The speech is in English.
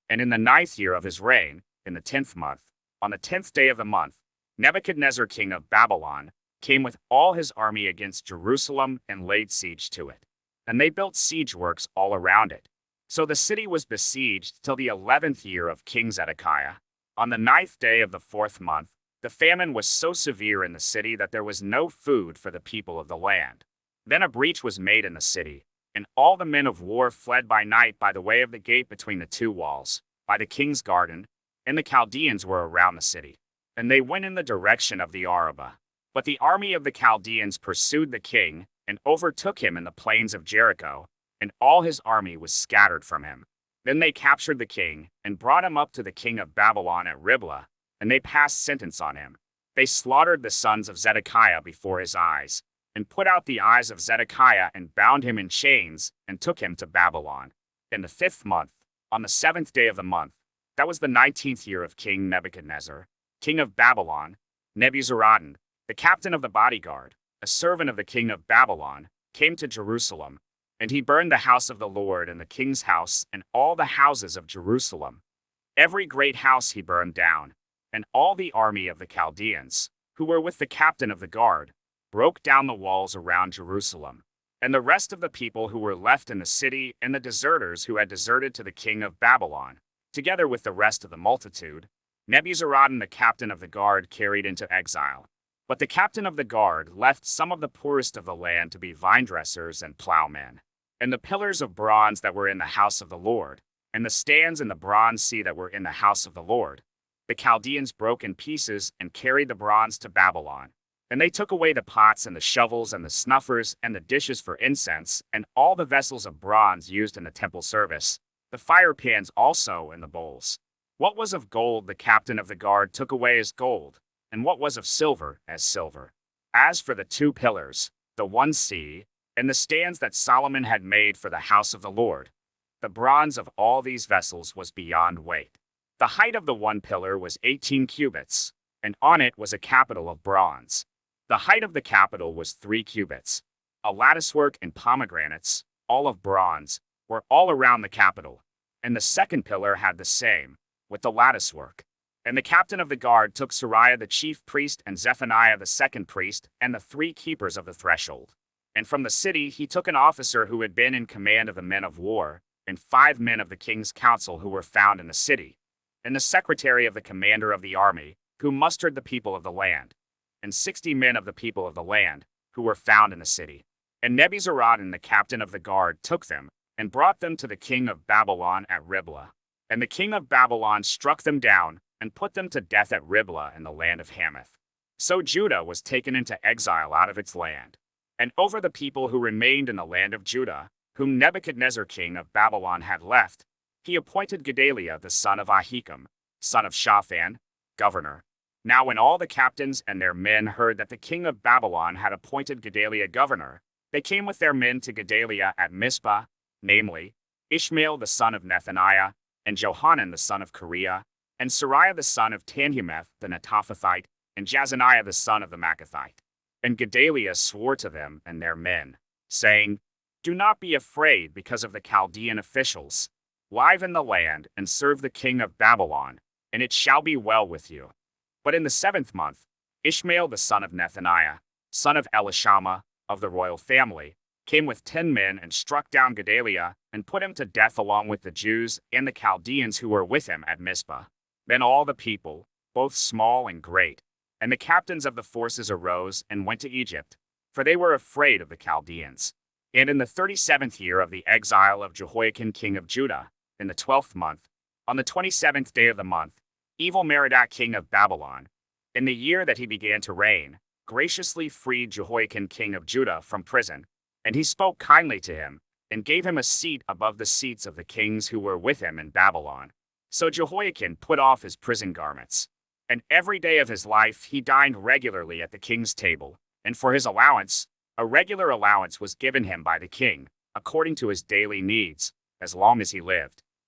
And in the 9th year of his reign, in the 10th month, on the 10th day of the month, Nebuchadnezzar king of Babylon came with all his army against Jerusalem and laid siege to it. And they built siege works all around it. So the city was besieged till the 11th year of King Zedekiah. On the 9th day of the 4th month, the famine was so severe in the city that there was no food for the people of the land. Then a breach was made in the city, and all the men of war fled by night by the way of the gate between the two walls, by the king's garden, and the Chaldeans were around the city. And they went in the direction of the Arabah. But the army of the Chaldeans pursued the king, and overtook him in the plains of Jericho, and all his army was scattered from him. Then they captured the king, and brought him up to the king of Babylon at Riblah, and they passed sentence on him. They slaughtered the sons of Zedekiah before his eyes, and put out the eyes of Zedekiah, and bound him in chains, and took him to Babylon. In the 5th month, on the 7th day of the month, that was the 19th year of King Nebuchadnezzar, king of Babylon, Nebuzaradan, the captain of the bodyguard, a servant of the king of Babylon, came to Jerusalem, and he burned the house of the Lord and the king's house and all the houses of Jerusalem. Every great house he burned down, and all the army of the Chaldeans, who were with the captain of the guard, broke down the walls around Jerusalem. And the rest of the people who were left in the city and the deserters who had deserted to the king of Babylon, together with the rest of the multitude, Nebuzaradan the captain of the guard carried into exile. But the captain of the guard left some of the poorest of the land to be vine-dressers and plowmen. And the pillars of bronze that were in the house of the Lord, and the stands in the bronze sea that were in the house of the Lord, the Chaldeans broke in pieces and carried the bronze to Babylon. And they took away the pots and the shovels and the snuffers and the dishes for incense and all the vessels of bronze used in the temple service, the fire pans also and the bowls. What was of gold the captain of the guard took away as gold, and what was of silver as silver. As for the 2 pillars, the 1 sea, and the stands that Solomon had made for the house of the Lord, the bronze of all these vessels was beyond weight. The height of the 1 pillar was 18 cubits, and on it was a capital of bronze. The height of the capital was 3 cubits. A latticework and pomegranates, all of bronze, were all around the capital, and the 2nd pillar had the same, with the latticework. And the captain of the guard took Sariah the chief priest and Zephaniah the 2nd priest and the 3 keepers of the threshold. And from the city he took an officer who had been in command of the men of war, and 5 men of the king's council who were found in the city, and the secretary of the commander of the army, who mustered the people of the land, and 60 men of the people of the land, who were found in the city. And Nebuzaradan the captain of the guard took them, and brought them to the king of Babylon at Riblah. And the king of Babylon struck them down, and put them to death at Riblah in the land of Hamath. So Judah was taken into exile out of its land. And over the people who remained in the land of Judah, whom Nebuchadnezzar king of Babylon had left, he appointed Gedaliah the son of Ahikam, son of Shaphan, governor. Now when all the captains and their men heard that the king of Babylon had appointed Gedaliah governor, they came with their men to Gedaliah at Mizpah, namely, Ishmael the son of Nethaniah, and Johanan the son of Kareah, and Sariah the son of Tanhumeth the Netophathite, and Jazaniah the son of the Maacathite. And Gedaliah swore to them and their men, saying, Do not be afraid because of the Chaldean officials. Live in the land and serve the king of Babylon, and it shall be well with you. But in the 7th month, Ishmael the son of Nethaniah, son of Elishama, of the royal family, came with 10 men and struck down Gedaliah and put him to death along with the Jews and the Chaldeans who were with him at Mizpah. Then all the people, both small and great, and the captains of the forces arose and went to Egypt, for they were afraid of the Chaldeans. And in the 37th year of the exile of Jehoiakim king of Judah, in the 12th month, on the 27th day of the month, Evil-Merodach king of Babylon, in the year that he began to reign, graciously freed Jehoiakim king of Judah from prison, and he spoke kindly to him, and gave him a seat above the seats of the kings who were with him in Babylon. So Jehoiakim put off his prison garments, and every day of his life he dined regularly at the king's table, and for his allowance, a regular allowance was given him by the king, according to his daily needs, as long as he lived.